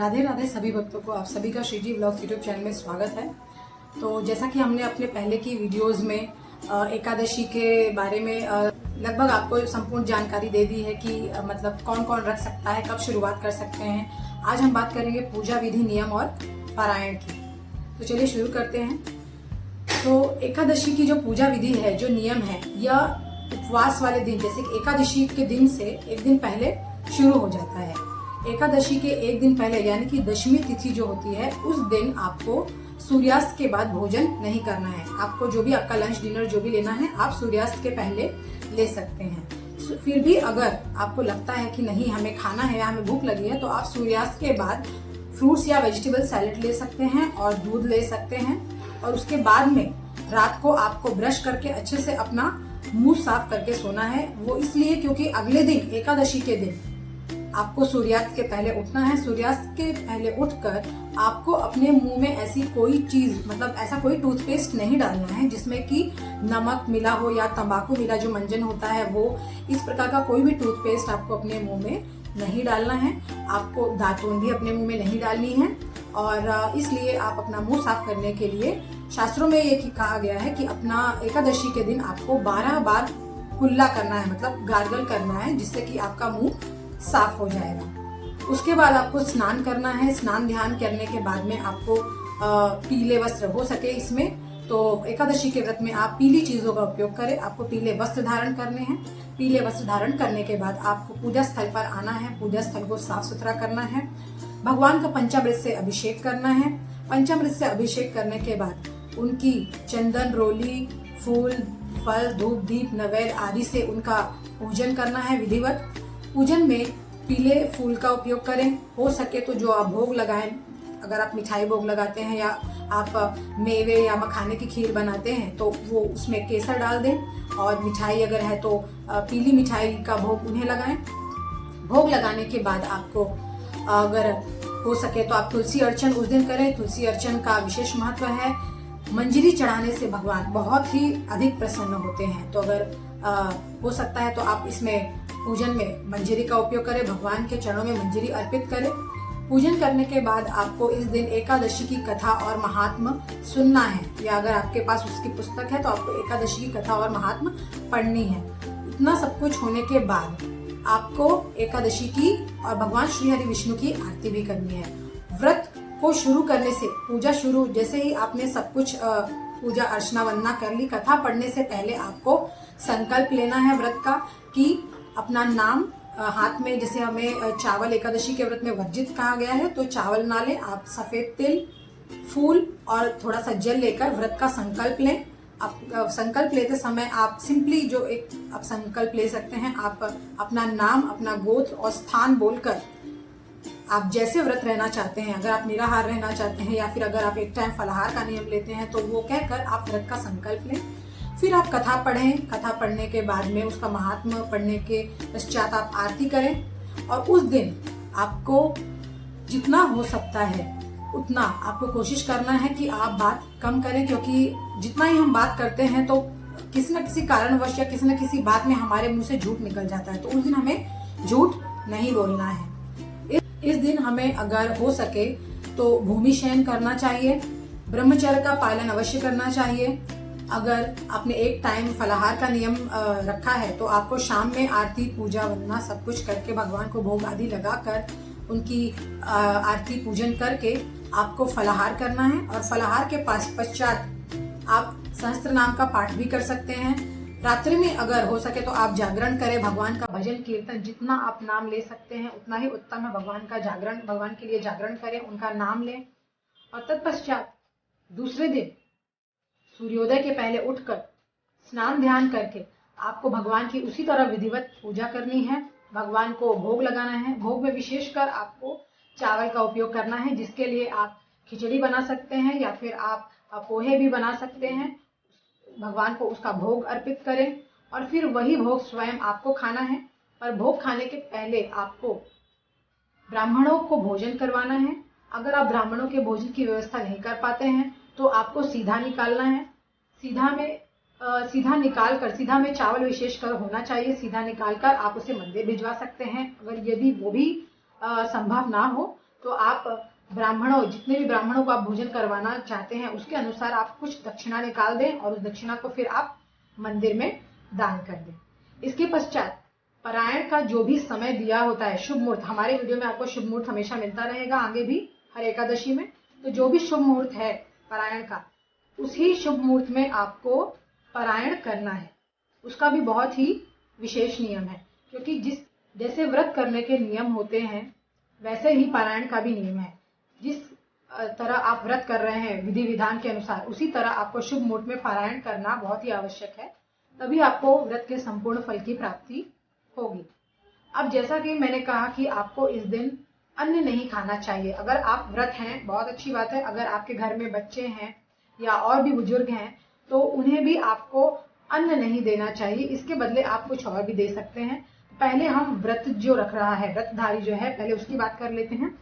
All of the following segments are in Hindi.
राधे राधे सभी भक्तों को आप सभी का श्रीजी व्लॉग्स यूट्यूब चैनल में स्वागत है। तो जैसा कि हमने अपने पहले की वीडियोस में एकादशी के बारे में लगभग आपको संपूर्ण जानकारी दे दी है कि मतलब कौन कौन रख सकता है, कब शुरुआत कर सकते हैं। आज हम बात करेंगे पूजा विधि, नियम और पारायण की। तो चलिए शुरू करते हैं। तो एकादशी की जो पूजा विधि है, जो नियम है, यह उपवास वाले दिन जैसे कि एकादशी के दिन से एक दिन पहले शुरू हो जाता है। एकादशी के एक दिन पहले यानी कि दशमी तिथि जो होती है, उस दिन आपको सूर्यास्त के बाद भोजन नहीं करना है। आपको जो भी आपका लंच डिनर जो भी लेना है, आप सूर्यास्त के पहले ले सकते हैं। फिर भी अगर आपको लगता है कि नहीं हमें खाना है, हमें भूख लगी है, तो आप सूर्यास्त के बाद फ्रूट्स या वेजिटेबल सैलेड ले सकते हैं और दूध ले सकते हैं। और उसके बाद में रात को आपको ब्रश करके अच्छे से अपना मुंह साफ करके सोना है। वो इसलिए क्योंकि अगले दिन एकादशी के दिन आपको सूर्यास्त के पहले उठना है। सूर्यास्त के पहले उठकर आपको अपने मुंह में ऐसी कोई चीज, मतलब ऐसा कोई टूथपेस्ट नहीं डालना है जिसमें कि नमक मिला हो या तंबाकू मिला, जो मंजन होता है वो, इस प्रकार का कोई भी टूथपेस्ट आपको अपने मुंह में नहीं डालना है। आपको दातून भी अपने मुंह में नहीं डालनी है। और इसलिए आप अपना मुंह साफ करने के लिए शास्त्रों में ये कहा गया है कि अपना एकादशी के दिन आपको 12 बार कुल्ला करना है, मतलब गार्गल करना है, जिससे कि आपका मुंह साफ हो जाएगा। उसके बाद आपको स्नान करना है। स्नान ध्यान करने के बाद में आपको पीले वस्त्र हो सके इसमें, तो एकादशी के व्रत में आप पीली चीजों का उपयोग करें। आपको पीले वस्त्र धारण करने हैं। पीले वस्त्र धारण करने के बाद आपको पूजा स्थल पर आना है। पूजा स्थल को साफ सुथरा करना है। भगवान का पंचामृत से अभिषेक करना है। पंचामृत से अभिषेक करने के बाद उनकी चंदन, रोली, फूल, फल, धूप, दीप, नैवेद्य आदि से उनका पूजन करना है विधिवत। पूजन में पीले फूल का उपयोग करें। हो सके तो जो आप भोग लगाएं, अगर आप मिठाई भोग लगाते हैं या आप मेवे या मखाने की खीर बनाते हैं, तो वो उसमें केसर डाल दें। और मिठाई अगर है तो पीली मिठाई का भोग उन्हें लगाएं। भोग लगाने के बाद आपको अगर हो सके तो आप तुलसी अर्चन उस दिन करें। तुलसी अर्चन का विशेष महत्व है। मंजरी चढ़ाने से भगवान बहुत ही अधिक प्रसन्न होते हैं। तो अगर हो सकता है तो आप इसमें पूजन में मंजरी का उपयोग करें। भगवान के चरणों में मंजरी अर्पित करें। पूजन करने के बाद आपको इस दिन एकादशी की कथा और महात्म सुनना है, या अगर आपके पास उसकी पुस्तक है तो आपको एकादशी की कथा और महात्म पढ़नी है। इतना सब कुछ होने के बाद आपको एकादशी की और भगवान श्री हरि विष्णु की आरती भी करनी है। व्रत को शुरू करने से, पूजा शुरू जैसे ही आपने सब कुछ पूजा अर्चना वंदना कर ली, कथा पढ़ने से पहले आपको संकल्प लेना है व्रत का, कि अपना नाम हाथ में, जैसे हमें चावल एकादशी के व्रत में वर्जित कहा गया है, तो चावल ना लें, आप सफेद तिल, फूल और थोड़ा सा जल लेकर व्रत का संकल्प लें। आप संकल्प लेते समय आप सिंपली जो एक आप संकल्प ले सकते हैं, आप अपना नाम, अपना गोत्र और स्थान बोलकर आप जैसे व्रत रहना चाहते हैं, अगर आप निराहार रहना चाहते हैं या फिर अगर आप एक टाइम फलाहार का नियम लेते हैं, तो वो कहकर आप व्रत का संकल्प लें। फिर आप कथा पढ़ें। कथा पढ़ने के बाद में उसका महात्म्य पढ़ने के पश्चात आप आरती करें। और उस दिन आपको जितना हो सकता है उतना आपको कोशिश करना है कि आप बात कम करें, क्योंकि जितना ही हम बात करते हैं तो किसी न किसी कारणवश या किसी न किसी बात में हमारे मुंह से झूठ निकल जाता है। तो उस दिन हमें झूठ नहीं बोलना है। इस दिन हमें अगर हो सके तो भूमि शयन करना चाहिए। ब्रह्मचर्य का पालन अवश्य करना चाहिए। अगर आपने एक टाइम फलाहार का नियम रखा है तो आपको शाम में आरती, पूजा, वंदना सब कुछ करके भगवान को भोग आदि लगाकर उनकी आरती पूजन करके आपको फलाहार करना है। और फलाहार के पश्चात आप सहस्त्र नाम का पाठ भी कर सकते हैं। रात्रि में अगर हो सके तो आप जागरण करें, भगवान का भजन कीर्तन, जितना आप नाम ले सकते हैं उतना ही उत्तम है। भगवान का जागरण, भगवान के लिए जागरण करें, उनका नाम लें। और तत्पश्चात दूसरे दिन सूर्योदय के पहले उठकर स्नान ध्यान करके आपको भगवान की उसी तरह विधिवत पूजा करनी है। भगवान को भोग लगाना है। भोग में विशेषकर आपको चावल का उपयोग करना है, जिसके लिए आप खिचड़ी बना सकते हैं या फिर आप पोहे भी बना सकते हैं। भगवान को उसका भोग अर्पित करें और फिर वही भोग स्वयं आपको खाना है। पर भोग खाने के पहले आपको ब्राह्मणों को भोजन करवाना है। अगर आप ब्राह्मणों के भोजन की व्यवस्था नहीं कर पाते हैं तो आपको सीधा निकालना है। सीधा में चावल विशेषकर होना चाहिए। सीधा निकालकर आप उसे मंदिर भिजवा सकते हैं। अगर यदि वो भी संभव ना हो तो आप ब्राह्मणों, जितने भी ब्राह्मणों को आप भोजन करवाना चाहते हैं उसके अनुसार आप कुछ दक्षिणा निकाल दें और उस दक्षिणा को फिर आप मंदिर में दान कर दें। इसके पश्चात पारायण का जो भी समय दिया होता है, शुभ मुहूर्त, हमारे वीडियो में आपको शुभ मुहूर्त हमेशा मिलता रहेगा, आगे भी हर एकादशी में। तो जो भी शुभ मुहूर्त है पारायण का, उसी शुभ मुहूर्त में आपको पारायण करना है। उसका भी बहुत ही विशेष नियम है, क्योंकि जैसे व्रत करने के नियम होते हैं वैसे ही पारायण का भी नियम है। जिस तरह आप व्रत कर रहे हैं विधि विधान के अनुसार, उसी तरह आपको शुभ मुहूर्त में पारायण करना बहुत ही आवश्यक है, तभी आपको व्रत के संपूर्ण फल की प्राप्ति होगी। अब जैसा कि मैंने कहा कि आपको इस दिन अन्न नहीं खाना चाहिए। अगर आप व्रत हैं, बहुत अच्छी बात है। अगर आपके घर में बच्चे हैं या और भी बुजुर्ग हैं तो उन्हें भी आपको अन्न नहीं देना चाहिए, इसके बदले आप कुछ और भी दे सकते हैं। पहले हम व्रत जो रख रहा है, व्रतधारी जो है, पहले उसकी बात कर लेते हैं।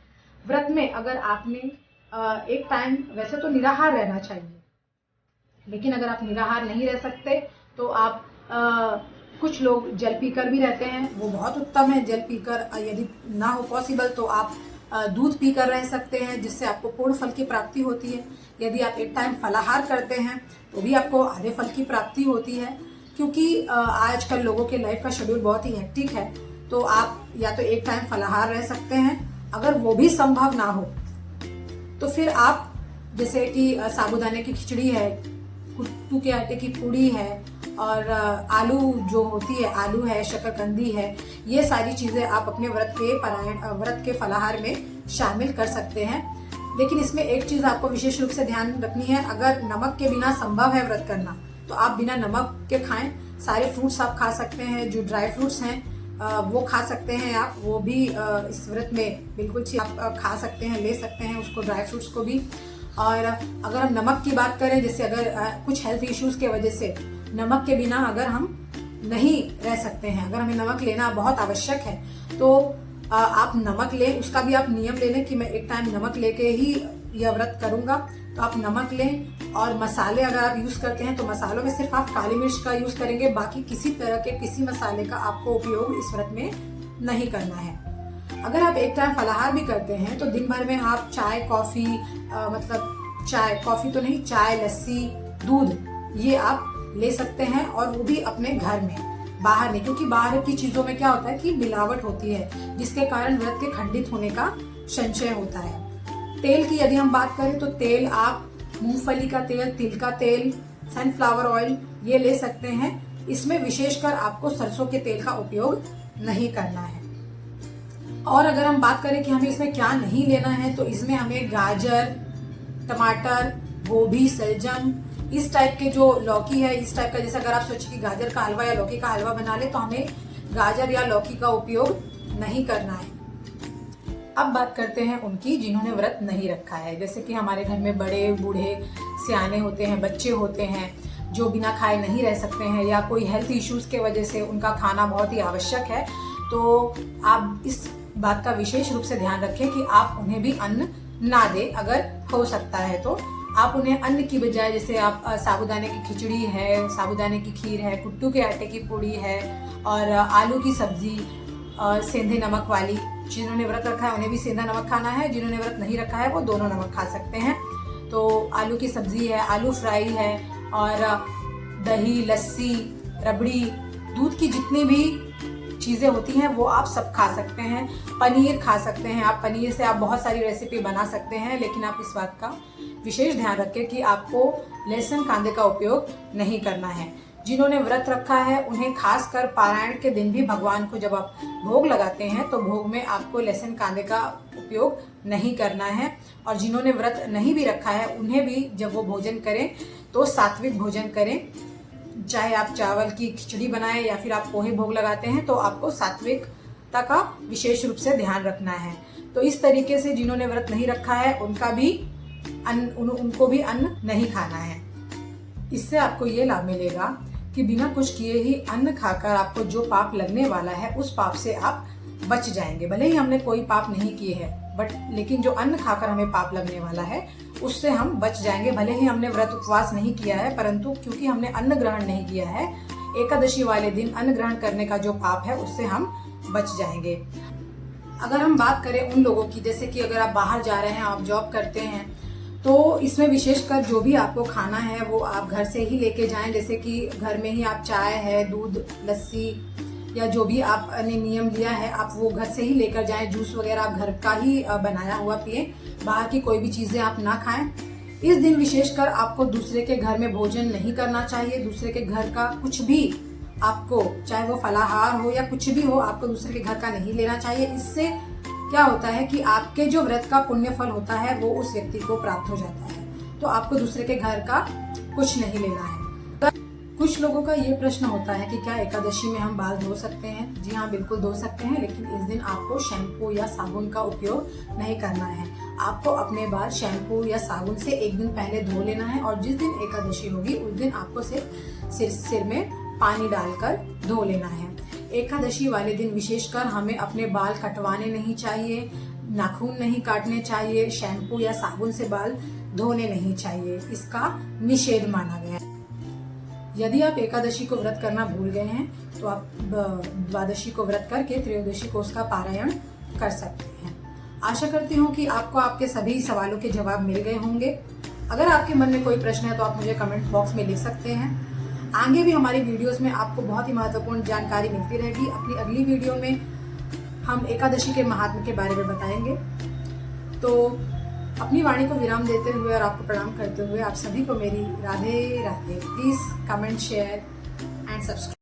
व्रत में अगर आपने एक टाइम, वैसे तो निराहार रहना चाहिए, लेकिन अगर आप निराहार नहीं रह सकते तो आप कुछ लोग जल पीकर भी रहते हैं, वो बहुत उत्तम है। जल पीकर, यदि ना हो पॉसिबल तो आप दूध पीकर रह सकते हैं, जिससे आपको पूर्ण फल की प्राप्ति होती है। यदि आप एक टाइम फलाहार करते हैं तो भी आपको आधे फल की प्राप्ति होती है, क्योंकि आजकल लोगों के लाइफ का शेड्यूल बहुत ही हेक्टिक है। तो आप या तो एक टाइम फलाहार रह सकते हैं, अगर वो भी संभव ना हो तो फिर आप, जैसे कि साबूदाने की खिचड़ी है, कुट्टू के आटे की पूड़ी है, और आलू जो होती है, आलू है, शकरकंदी है, ये सारी चीजें आप अपने व्रत के फलाहार में शामिल कर सकते हैं। लेकिन इसमें एक चीज आपको विशेष रूप से ध्यान रखनी है, अगर नमक के बिना संभव है व्रत करना तो आप बिना नमक के खाएं। सारे फ्रूट्स आप खा सकते हैं, जो ड्राई फ्रूट्स हैं वो खा सकते हैं आप, वो भी इस व्रत में बिल्कुल आप खा सकते हैं, ले सकते हैं उसको, ड्राई फ्रूट्स को भी। और अगर हम नमक की बात करें, जैसे अगर कुछ हेल्थ इश्यूज के वजह से नमक के बिना अगर हम नहीं रह सकते हैं, अगर हमें नमक लेना बहुत आवश्यक है तो आप नमक लें। उसका भी आप नियम ले लें कि मैं एक टाइम नमक लेके ही यह व्रत करूंगा, तो आप नमक लें। और मसाले अगर आप यूज करते हैं तो मसालों में सिर्फ आप काली मिर्च का यूज करेंगे, बाकी किसी तरह के किसी मसाले का आपको उपयोग इस व्रत में नहीं करना है। अगर आप एक टाइम फलाहार भी करते हैं तो दिन भर में आप चाय, कॉफी, मतलब चाय, कॉफी तो नहीं, चाय, लस्सी, दूध, ये आप ले सकते हैं, और वो भी अपने घर में, बाहर नहीं, क्योंकि बाहर की चीजों में क्या होता है कि मिलावट होती है, जिसके कारण व्रत के खंडित होने का संशय होता है। तेल की यदि हम बात करें तो तेल आप मूंगफली का तेल, तिल का तेल, सनफ्लावर ऑयल, ये ले सकते हैं। इसमें विशेषकर आपको सरसों के तेल का उपयोग नहीं करना है। और अगर हम बात करें कि हमें इसमें क्या नहीं लेना है, तो इसमें हमें गाजर, टमाटर, गोभी, सलजम, इस टाइप के जो लौकी है, इस टाइप का, जैसे अगर आप सोचिए कि गाजर का हलवा या लौकी का हलवा बना ले तो हमें गाजर या लौकी का उपयोग नहीं करना है। अब बात करते हैं उनकी जिन्होंने व्रत नहीं रखा है। जैसे कि हमारे घर में बड़े बूढ़े सियाने होते हैं, बच्चे होते हैं जो बिना खाए नहीं रह सकते हैं, या कोई हेल्थ इश्यूज के वजह से उनका खाना बहुत ही आवश्यक है, तो आप इस बात का विशेष रूप से ध्यान रखें कि आप उन्हें भी अन्न ना दें। अगर हो सकता है तो आप उन्हें अन्न की बजाय, जैसे आप साबूदाने की खिचड़ी है, साबुदाने की खीर है, कुट्टू के आटे की पूड़ी है, और आलू की सब्जी, सेंधे नमक वाली, जिन्होंने व्रत रखा है उन्हें भी सेंधा नमक खाना है, जिन्होंने व्रत नहीं रखा है वो दोनों नमक खा सकते हैं। तो आलू की सब्जी है, आलू फ्राई है, और दही, लस्सी, रबड़ी, दूध की जितनी भी चीजें होती हैं वो आप सब खा सकते हैं। पनीर खा सकते हैं आप, पनीर से आप बहुत सारी रेसिपी बना सकते हैं, लेकिन आप इस बात का विशेष ध्यान रखें कि आपको लहसुन कांदे का उपयोग नहीं करना है। जिन्होंने व्रत रखा है उन्हें खासकर पारायण के दिन भी भगवान को जब आप भोग लगाते हैं तो भोग में आपको लहसुन कांदे का उपयोग नहीं करना है। और जिन्होंने व्रत नहीं भी रखा है उन्हें भी जब वो भोजन करें तो सात्विक भोजन करें, चाहे आप चावल की खिचड़ी बनाएं या फिर आप पोहे भोग लगाते हैं, तो आपको सात्विकता का विशेष रूप से ध्यान रखना है। तो इस तरीके से जिन्होंने व्रत नहीं रखा है उनको भी अन्न नहीं खाना है। इससे आपको ये लाभ मिलेगा कि बिना कुछ किए ही अन्न खाकर आपको जो पाप लगने वाला है उस पाप से आप बच जाएंगे। भले ही हमने कोई पाप नहीं किए हैं, लेकिन जो अन्न खाकर हमें पाप लगने वाला है उससे हम बच जाएंगे। भले ही हमने व्रत उपवास नहीं किया है, परंतु क्योंकि हमने अन्न ग्रहण नहीं किया है, एकादशी वाले दिन अन्न ग्रहण करने का जो पाप है उससे हम बच जाएंगे। अगर हम बात करें उन लोगों की, जैसे कि अगर आप बाहर जा रहे हैं, आप जॉब करते हैं, तो इसमें विशेषकर जो भी आपको खाना है वो आप घर से ही लेके जाएं। जैसे कि घर में ही आप चाय है, दूध, लस्सी या जो भी आपने नियम लिया है आप वो घर से ही लेकर जाएं। जूस वगैरह आप घर का ही बनाया हुआ पिए, बाहर की कोई भी चीजें आप ना खाएं। इस दिन विशेषकर आपको दूसरे के घर में भोजन नहीं करना चाहिए। दूसरे के घर का कुछ भी आपको, चाहे वो फलाहार हो या कुछ भी हो, आपको दूसरे के घर का नहीं लेना चाहिए। इससे क्या होता है कि आपके जो व्रत का पुण्य फल होता है वो उस व्यक्ति को प्राप्त हो जाता है। तो आपको दूसरे के घर का कुछ नहीं लेना है। कुछ लोगों का ये प्रश्न होता है कि क्या एकादशी में हम बाल धो सकते हैं? जी हाँ, बिल्कुल धो सकते हैं, लेकिन इस दिन आपको शैम्पू या साबुन का उपयोग नहीं करना है। आपको अपने बाल शैम्पू या साबुन से एक दिन पहले धो लेना है और जिस दिन एकादशी होगी उस दिन आपको सिर्फ सिर में पानी डालकर धो लेना है। एकादशी वाले दिन विशेषकर हमें अपने बाल कटवाने नहीं चाहिए, नाखून नहीं काटने चाहिए, शैम्पू या साबुन से बाल धोने नहीं चाहिए। इसका निषेध माना गया है। यदि आप एकादशी को व्रत करना भूल गए हैं तो आप द्वादशी को व्रत करके त्रयोदशी को उसका पारायण कर सकते हैं। आशा करती हूँ कि आपको आपके सभी सवालों के जवाब मिल गए होंगे। अगर आपके मन में कोई प्रश्न है तो आप मुझे कमेंट बॉक्स में लिख सकते हैं। आगे भी हमारी वीडियोस में आपको बहुत ही महत्वपूर्ण जानकारी मिलती रहेगी। अपनी अगली वीडियो में हम एकादशी के महात्म्य के बारे में बताएंगे। तो अपनी वाणी को विराम देते हुए और आपको प्रणाम करते हुए आप सभी को मेरी Radhe Radhe. Please comment, share and subscribe.